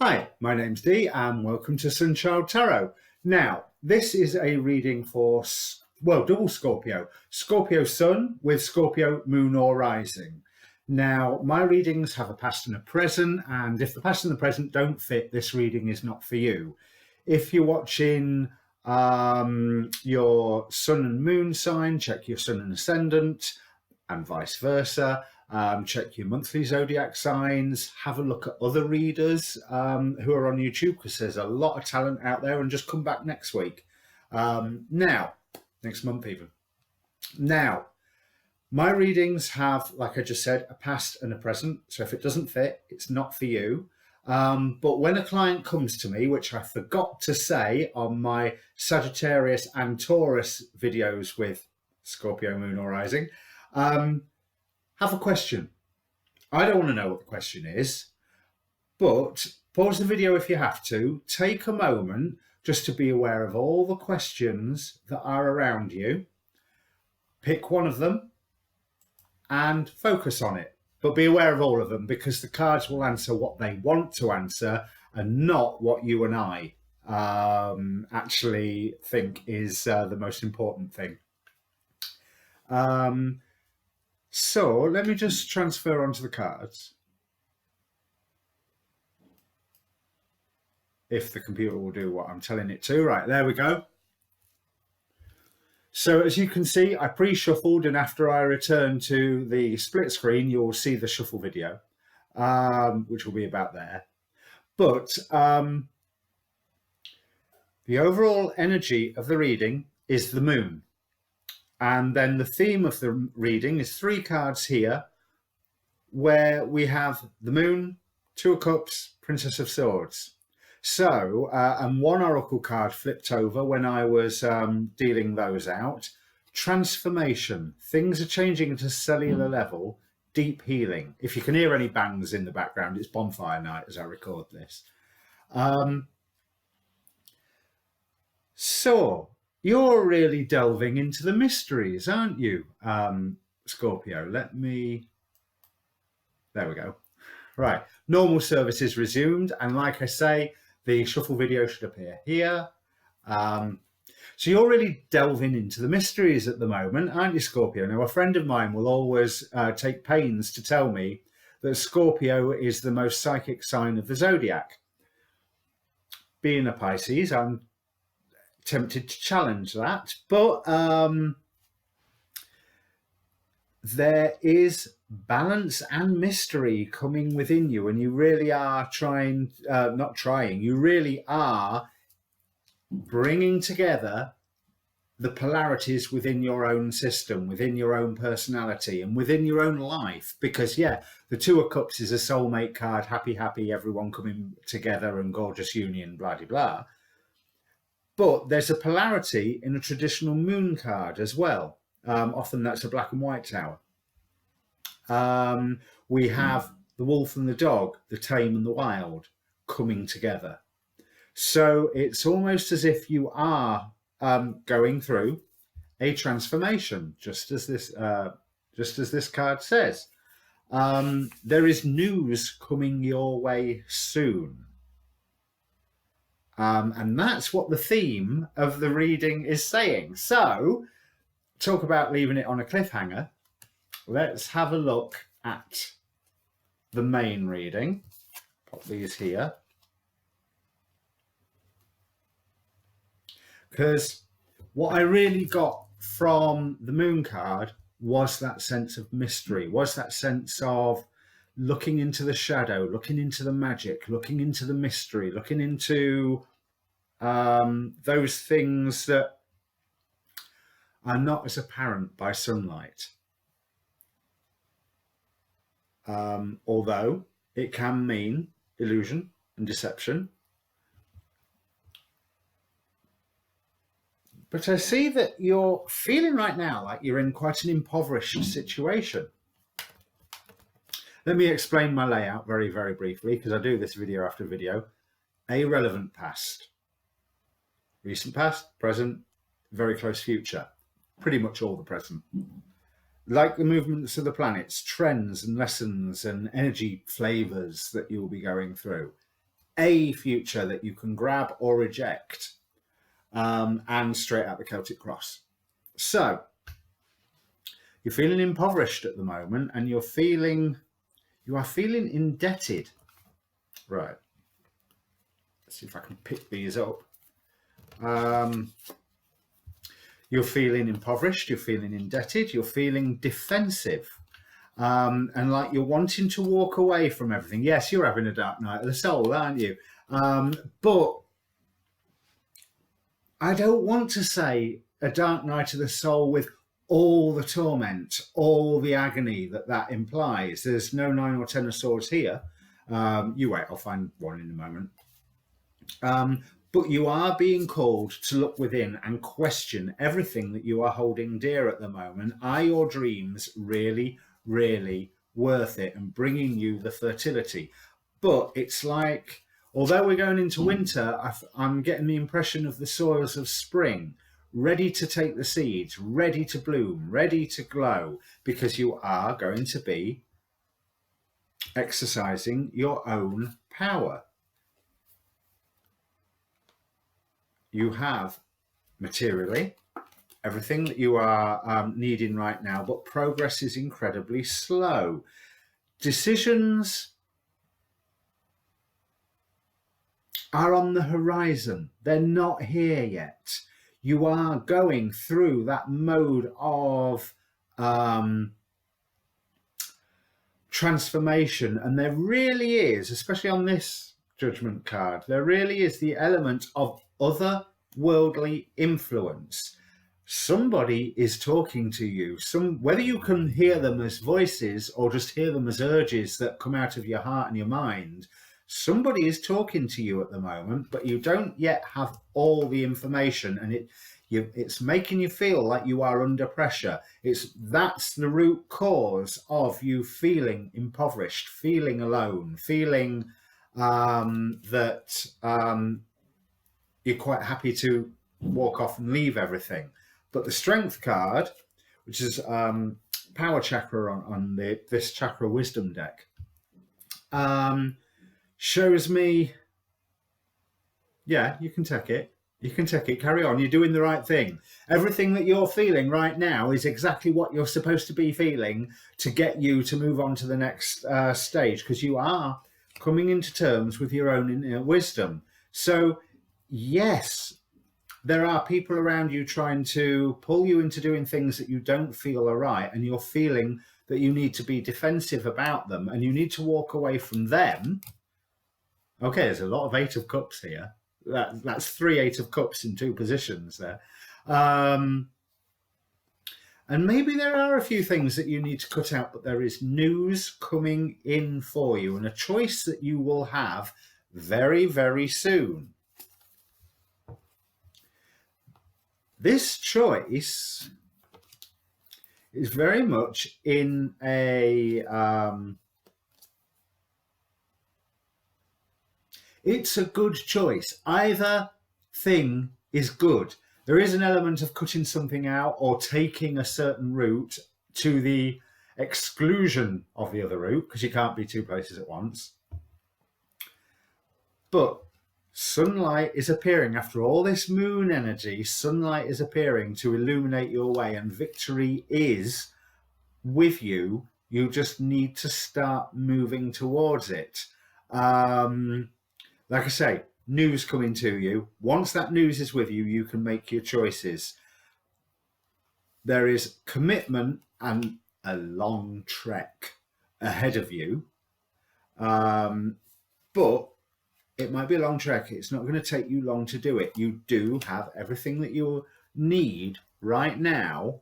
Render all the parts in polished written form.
Hi, my name's Dee and welcome to Sunchild Tarot. Now, this is a reading for, double Scorpio. Scorpio Sun with Scorpio Moon or Rising. Now, my readings have a past and a present, and if the past and the present don't fit, this reading is not for you. If you're watching your Sun and Moon sign, check your Sun and Ascendant, and vice versa. Check your monthly zodiac signs, have a look at other readers who are on YouTube, because there's a lot of talent out there, and just come back next week. Next month even. Now, my readings have, like I just said, a past and a present. So if it doesn't fit, it's not for you. But when a client comes to me, which I forgot to say on my Sagittarius and Taurus videos with Scorpio Moon or Rising, have a question. I don't want to know what the question is, but pause the video if you have to. Take a moment just to be aware of all the questions that are around you. Pick one of them and focus on it. But be aware of all of them, because the cards will answer what they want to answer and not what you and I actually think is the most important thing. So let me just transfer onto the cards. If the computer will do what I'm telling it to. Right, there we go. So as you can see, I pre-shuffled, and after I return to the split screen, you'll see the shuffle video, which will be about there. But the overall energy of the reading is the moon. And then the theme of the reading is 3 cards here, where we have the moon, 2 of cups, Princess of Swords. So, and 1 oracle card flipped over when I was dealing those out. Transformation. Things are changing at a cellular level. Deep healing. If you can hear any bangs in the background, it's bonfire night as I record this. So, you're really delving into the mysteries, aren't you, Scorpio? There we go. Right, normal service is resumed, and like I say, the shuffle video should appear here. So you're really delving into the mysteries at the moment, aren't you, Scorpio? Now, a friend of mine will always take pains to tell me that Scorpio is the most psychic sign of the zodiac. Being a Pisces, I'm tempted to challenge that, but there is balance and mystery coming within you, and you really are you really are bringing together the polarities within your own system, within your own personality, and within your own life. Because yeah, the 2 of cups is a soulmate card, happy, everyone coming together and gorgeous union, blah blah blah. But there's a polarity in a traditional moon card as well. Often that's a black and white tower. We have the wolf and the dog, the tame and the wild, coming together. So it's almost as if you are going through a transformation, just as this card says. There is news coming your way soon. And that's what the theme of the reading is saying. So, talk about leaving it on a cliffhanger. Let's have a look at the main reading. Pop these here. Because what I really got from the moon card was that sense of mystery, was that sense of looking into the shadow, looking into the magic, looking into the mystery, looking into those things that are not as apparent by sunlight. Although it can mean illusion and deception. But I see that you're feeling right now like you're in quite an impoverished situation. Let me explain my layout very, very briefly, because I do this video after video. A relevant past. Recent past, present, very close future. Pretty much all the present. Like the movements of the planets, trends and lessons and energy flavors that you'll be going through. a future that you can grab or reject, and straight out the Celtic cross. So you're feeling impoverished at the moment, and you are feeling indebted. Right. Let's see if I can pick these up. You're feeling impoverished, you're feeling indebted, you're feeling defensive, and like you're wanting to walk away from everything. Yes, you're having a dark night of the soul, aren't you? But I don't want to say a dark night of the soul with all the torment, all the agony that implies. There's no 9 or 10 of swords here. You wait, I'll find one in a moment. But you are being called to look within and question everything that you are holding dear at the moment. Are your dreams really, really worth it and bringing you the fertility? But it's like, although we're going into winter, I'm getting the impression of the soils of spring, ready to take the seeds, ready to bloom, ready to glow, because you are going to be exercising your own power. You have materially everything that you are needing right now, but progress is incredibly slow. Decisions are on the horizon. They're not here yet. You are going through that mode of transformation, and there really is, especially on this judgment card, there really is the element of otherworldly influence. Somebody is talking to you, whether you can hear them as voices or just hear them as urges that come out of your heart and your mind. Somebody is talking to you at the moment, but you don't yet have all the information, and it's making you feel like you are under pressure. That's the root cause of you feeling impoverished, feeling alone, feeling that you're quite happy to walk off and leave everything. But the Strength card, which is power chakra on this chakra wisdom deck, shows me, yeah, you can take it. You can take it. Carry on. You're doing the right thing. Everything that you're feeling right now is exactly what you're supposed to be feeling to get you to move on to the next stage, because you are coming into terms with your own inner wisdom. So, yes, there are people around you trying to pull you into doing things that you don't feel are right, and you're feeling that you need to be defensive about them and you need to walk away from them. Okay, there's a lot of 8 of Cups here. That's 3 8 of Cups in 2 positions there. And maybe there are a few things that you need to cut out, but there is news coming in for you and a choice that you will have very, very soon. This choice is very much in a... it's a good choice. Either thing is good. There is an element of cutting something out or taking a certain route to the exclusion of the other route, because you can't be 2 places at once. But sunlight is appearing after all this moon energy. Sunlight is appearing to illuminate your way, and victory is with you. You just need to start moving towards it. Like I say, news coming to you. Once that news is with you, you can make your choices. There is commitment and a long trek ahead of you. But it might be a long trek. It's not going to take you long to do it. You do have everything that you need right now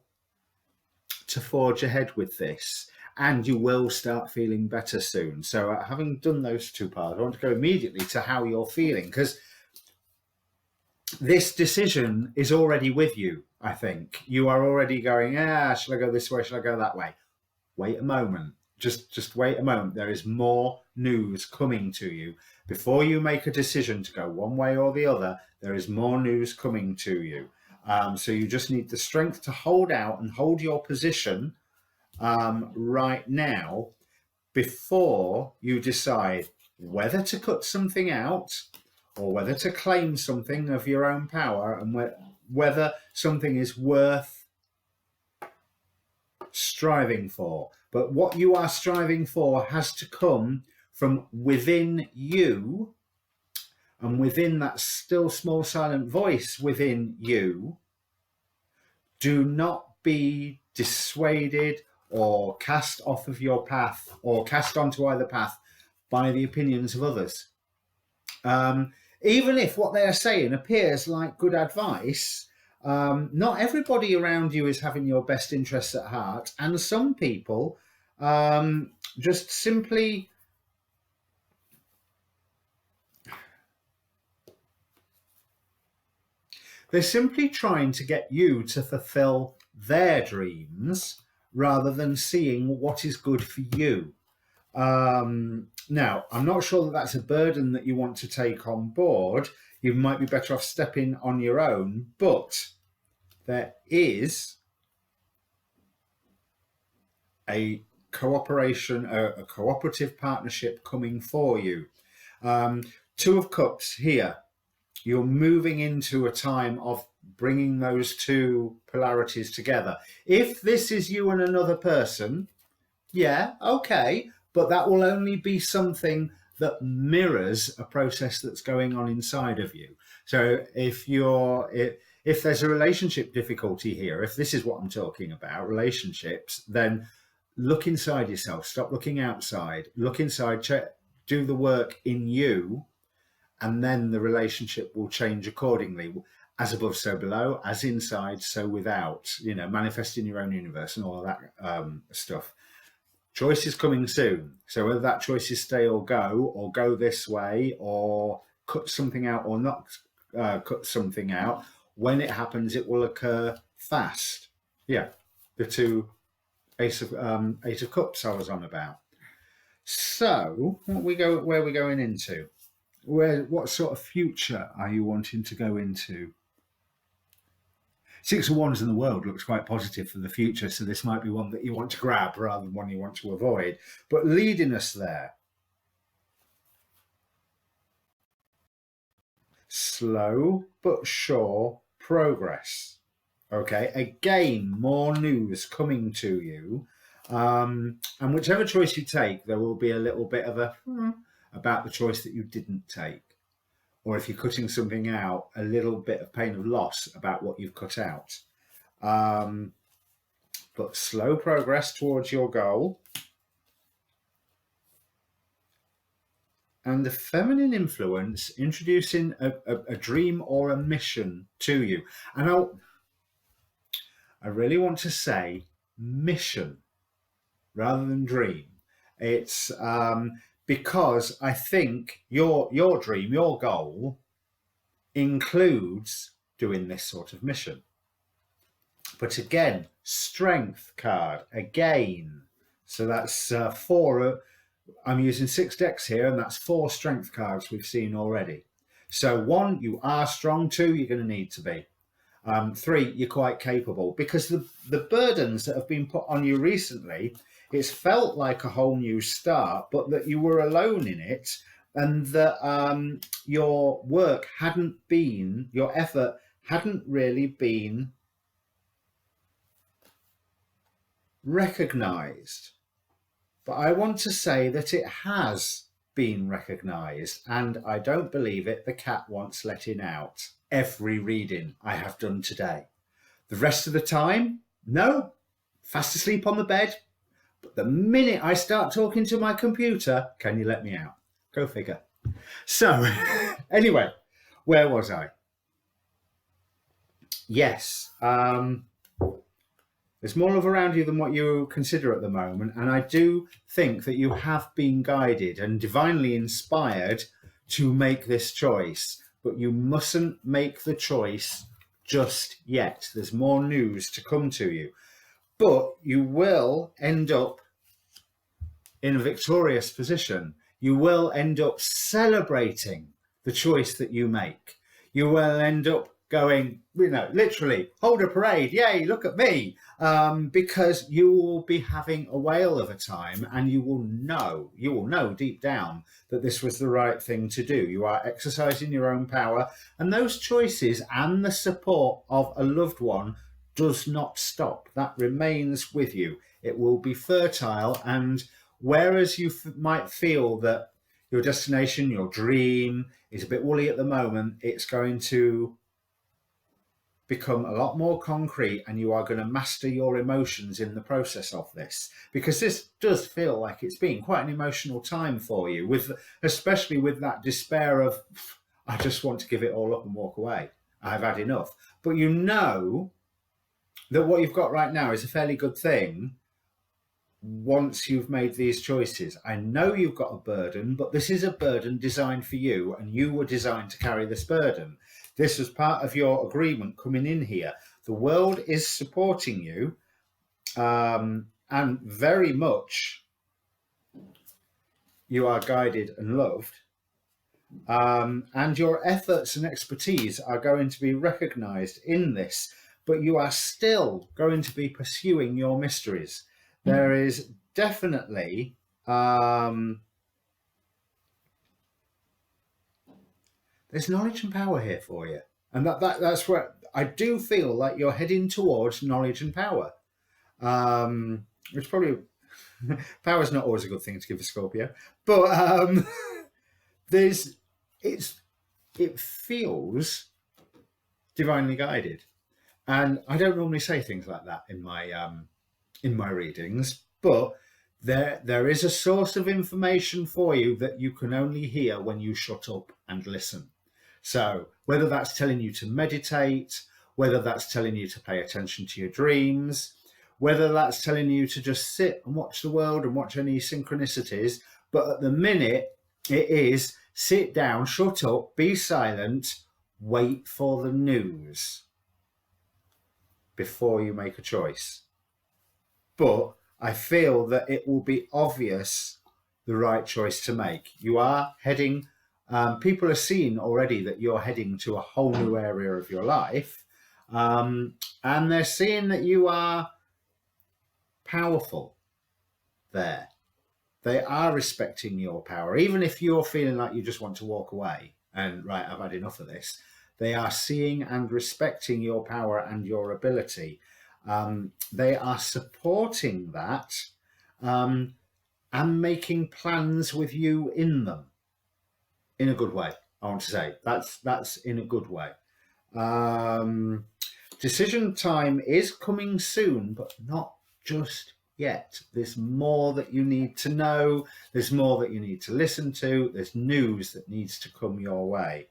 to forge ahead with this. And you will start feeling better soon. So having done those 2 parts, I want to go immediately to how you're feeling, because this decision is already with you, I think. You are already going, shall I go this way? Shall I go that way? Wait a moment. Just wait a moment. There is more news coming to you. Before you make a decision to go one way or the other, there is more news coming to you. So you just need the strength to hold out and hold your position right now before you decide, whether to cut something out or whether to claim something of your own power, and whether something is worth striving for. But what you are striving for has to come from within you, and within that still small silent voice within you. Do not be dissuaded or cast off of your path, or cast onto either path, by the opinions of others. Even if what they are saying appears like good advice, not everybody around you is having your best interests at heart, and some people just simply they're simply trying to get you to fulfill their dreams rather than seeing what is good for you. Now, I'm not sure that that's a burden that you want to take on board. You might be better off stepping on your own, but there is a cooperation, a cooperative partnership coming for you. Two of Cups here. You're moving into a time of bringing those two polarities together. If this is you and another person, yeah, okay, but that will only be something that mirrors a process that's going on inside of you. So if there's a relationship difficulty here, if this is what I'm talking about, relationships, then look inside yourself. Stop looking outside. Look inside. Do the work in you, and then the relationship will change accordingly. As above, so below. As inside, so without. Manifesting your own universe and all of that stuff. Choice is coming soon. So whether that choice is stay or go this way, or cut something out or not cut something out, when it happens, it will occur fast. Yeah, the two Eight of Cups I was on about. So where are we going into? What sort of future are you wanting to go into? Six of Wands in the world looks quite positive for the future, so this might be one that you want to grab rather than one you want to avoid. But leading us there, slow but sure progress. Okay, again, more news coming to you. And whichever choice you take, there will be a little bit of a about the choice that you didn't take. Or if you're cutting something out, a little bit of pain of loss about what you've cut out. But slow progress towards your goal. And the feminine influence introducing a dream or a mission to you. And I really want to say mission rather than dream. It's because I think your dream, your goal, includes doing this sort of mission. But again, strength card, again. So that's 4. I'm using 6 decks here, and that's 4 strength cards we've seen already. So 1, you are strong. 2, you're going to need to be. 3, you're quite capable. Because the burdens that have been put on you recently, it's felt like a whole new start, but that you were alone in it, and that your work your effort hadn't really been recognised. But I want to say that it has been recognised, and I don't believe it. The cat wants letting out. Every reading I have done today. The rest of the time, no, fast asleep on the bed. But the minute I start talking to my computer, can you let me out? Go figure. So, anyway, where was I? Yes, there's more love around you than what you consider at the moment. And I do think that you have been guided and divinely inspired to make this choice. But you mustn't make the choice just yet. There's more news to come to you. But you will end up in a victorious position. You will end up celebrating the choice that you make. You will end up going, literally, hold a parade, yay, look at me, because you will be having a whale of a time, and you will know deep down that this was the right thing to do. You are exercising your own power, and those choices and the support of a loved one does not stop. That remains with you. It will be fertile, and whereas you might feel that your destination, your dream, is a bit woolly at the moment, it's going to become a lot more concrete, and you are going to master your emotions in the process of this, because this does feel like it's been quite an emotional time for you, especially with that despair of, I just want to give it all up and walk away. I've had enough. But you know that what you've got right now is a fairly good thing once you've made these choices. I know you've got a burden, but this is a burden designed for you, and you were designed to carry this burden. This was part of your agreement coming in here. The world is supporting you, and very much you are guided and loved, and your efforts and expertise are going to be recognized in this, but you are still going to be pursuing your mysteries. There is definitely there's knowledge and power here for you, and that's where I do feel like you're heading towards knowledge and power. Which probably power is not always a good thing to give a Scorpio, but it feels divinely guided, and I don't normally say things like that in my readings, but there is a source of information for you that you can only hear when you shut up and listen. So whether that's telling you to meditate, whether that's telling you to pay attention to your dreams, whether that's telling you to just sit and watch the world and watch any synchronicities, but at the minute it is sit down, shut up, be silent, wait for the news before you make a choice. But I feel that it will be obvious the right choice to make. You are heading, people are seeing already that you're heading to a whole new area of your life, and they're seeing that you are powerful there. They are respecting your power, even if you're feeling like you just want to walk away and, right, I've had enough of this. They are seeing and respecting your power and your ability. They are supporting that, and making plans with you in them, in a good way. I want to say that's in a good way. Decision time is coming soon, but not just yet. There's more that you need to know. There's more that you need to listen to. There's news that needs to come your way.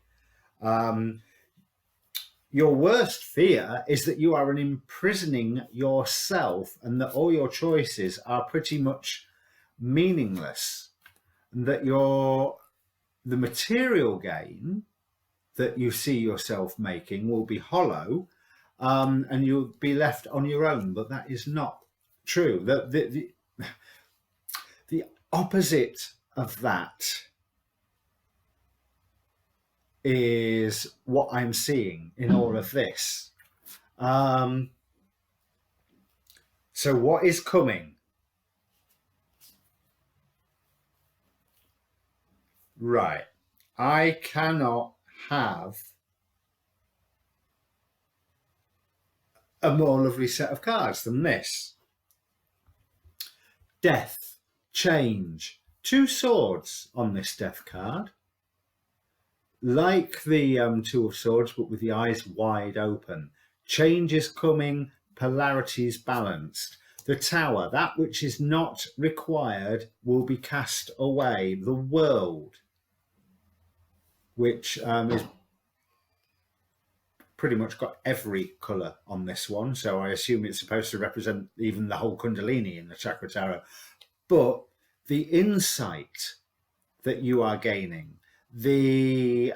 Your worst fear is that you are imprisoning yourself and that all your choices are pretty much meaningless, and that the material gain that you see yourself making will be hollow, and you'll be left on your own. But that is not true. The opposite of that is what I'm seeing in all of this. So what is coming? Right. I cannot have a more lovely set of cards than this. Death, change, 2 swords on this death card. Like the Two of Swords, but with the eyes wide open. Change is coming, polarities balanced. The Tower, that which is not required will be cast away. The World, which is pretty much got every colour on this one. So I assume it's supposed to represent even the whole Kundalini in the Chakra Tarot. But the insight that you are gaining, the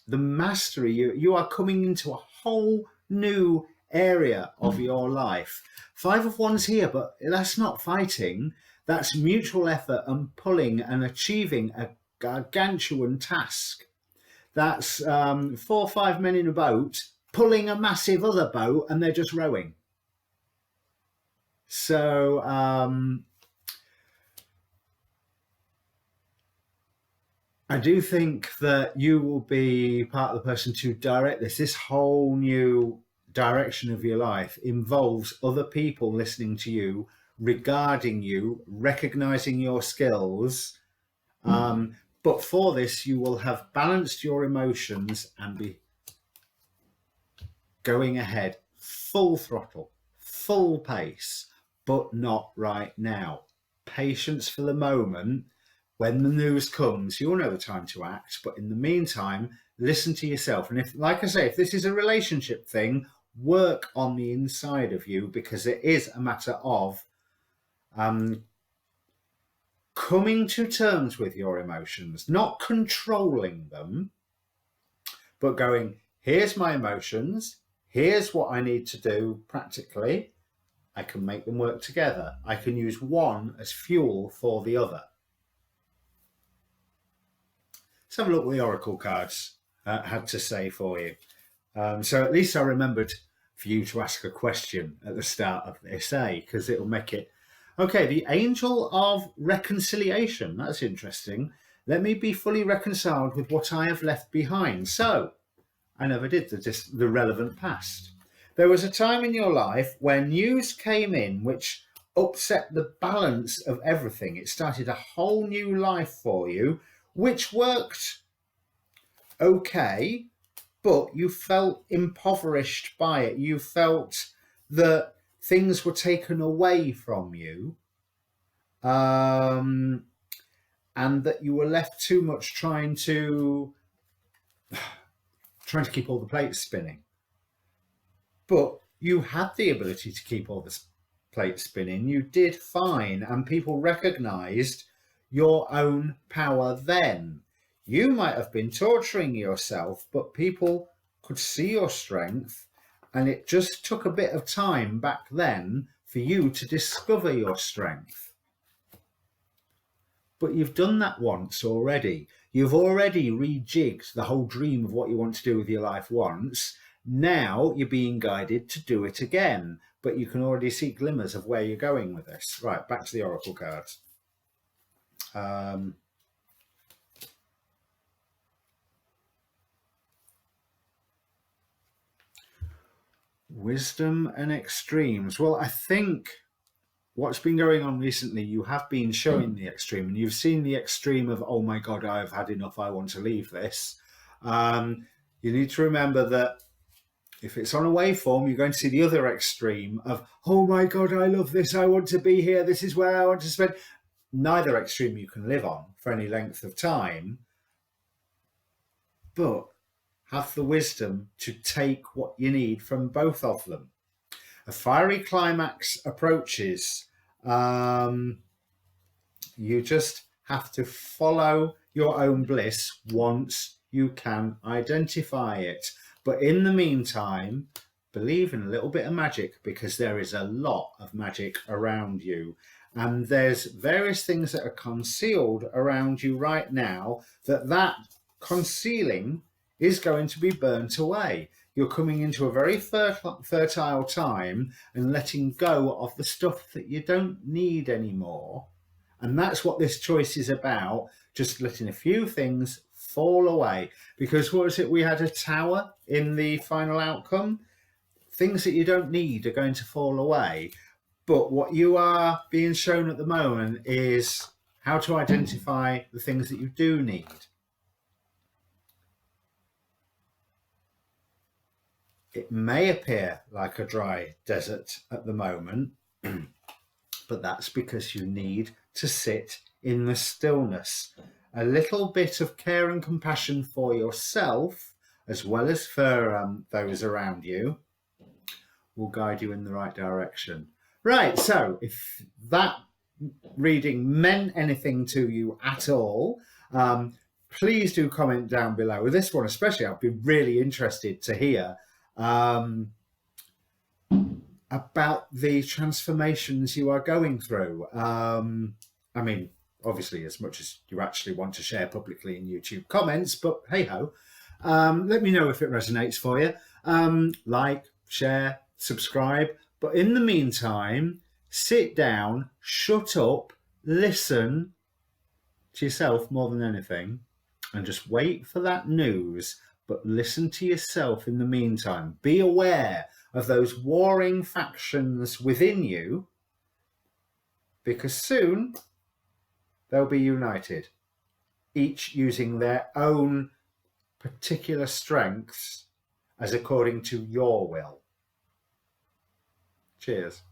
mastery, you are coming into a whole new area of your life. 5 of Wands here, but that's not fighting. That's mutual effort and pulling and achieving a gargantuan task. That's 4 or 5 men in a boat pulling a massive other boat, and they're just rowing. So I do think that you will be part of the person to direct this. This whole new direction of your life involves other people listening to you, regarding you, recognizing your skills. But for this, you will have balanced your emotions and be going ahead full throttle, full pace, but not right now. Patience for the moment. When the news comes, you'll know the time to act. But in the meantime, listen to yourself. And if, like I say, if this is a relationship thing, work on the inside of you, because it is a matter of coming to terms with your emotions, not controlling them, but going, here's my emotions, here's what I need to do practically. I can make them work together. I can use one as fuel for the other. Let's have a look what the Oracle cards had to say for you. So at least I remembered for you to ask a question at the start of this, because it'll make it. Okay, the Angel of Reconciliation. That's interesting. Let me be fully reconciled with what I have left behind. So, I never did the relevant past. There was a time in your life when news came in which upset the balance of everything. It started a whole new life for you, which worked okay, but you felt impoverished by it. You felt that things were taken away from you, and that you were left too much trying to keep all the plates spinning. But you had the ability to keep all the plates spinning. You did fine, and people recognized your own power then. You might have been torturing yourself, but people could see your strength, and it just took a bit of time back then for you to discover your strength. But you've done that once already. You've already rejigged the whole dream of what you want to do with your life once. Now you're being guided to do it again, but you can already see glimmers of where you're going with this. Right, back to the Oracle cards. Wisdom and extremes. Well, I think what's been going on recently, you have been showing the extreme, and you've seen the extreme of, oh my God, I've had enough, I want to leave this. You need to remember that if it's on a waveform, you're going to see the other extreme of, oh my God, I love this, I want to be here, this is where I want to spend. Neither extreme you can live on for any length of time, but have the wisdom to take what you need from both of them. A fiery climax approaches. You just have to follow your own bliss once you can identify it. But in the meantime, believe in a little bit of magic, because there is a lot of magic around you. And there's various things that are concealed around you right now that concealing is going to be burnt away. You're coming into a very fertile time and letting go of the stuff that you don't need anymore. And that's what this choice is about, just letting a few things fall away. Because what was it? We had a tower in the final outcome. Things that you don't need are going to fall away. But what you are being shown at the moment is how to identify the things that you do need. It may appear like a dry desert at the moment, but that's because you need to sit in the stillness. A little bit of care and compassion for yourself, as well as for those around you, will guide you in the right direction. Right, so if that reading meant anything to you at all, please do comment down below. With this one especially, I'd be really interested to hear about the transformations you are going through. I mean, obviously, as much as you actually want to share publicly in YouTube comments, but hey ho. Let me know if it resonates for you. Like, share, subscribe. But in the meantime, sit down, shut up, listen to yourself more than anything, and just wait for that news. But listen to yourself in the meantime. Be aware of those warring factions within you, because soon they'll be united, each using their own particular strengths as according to your will. Cheers.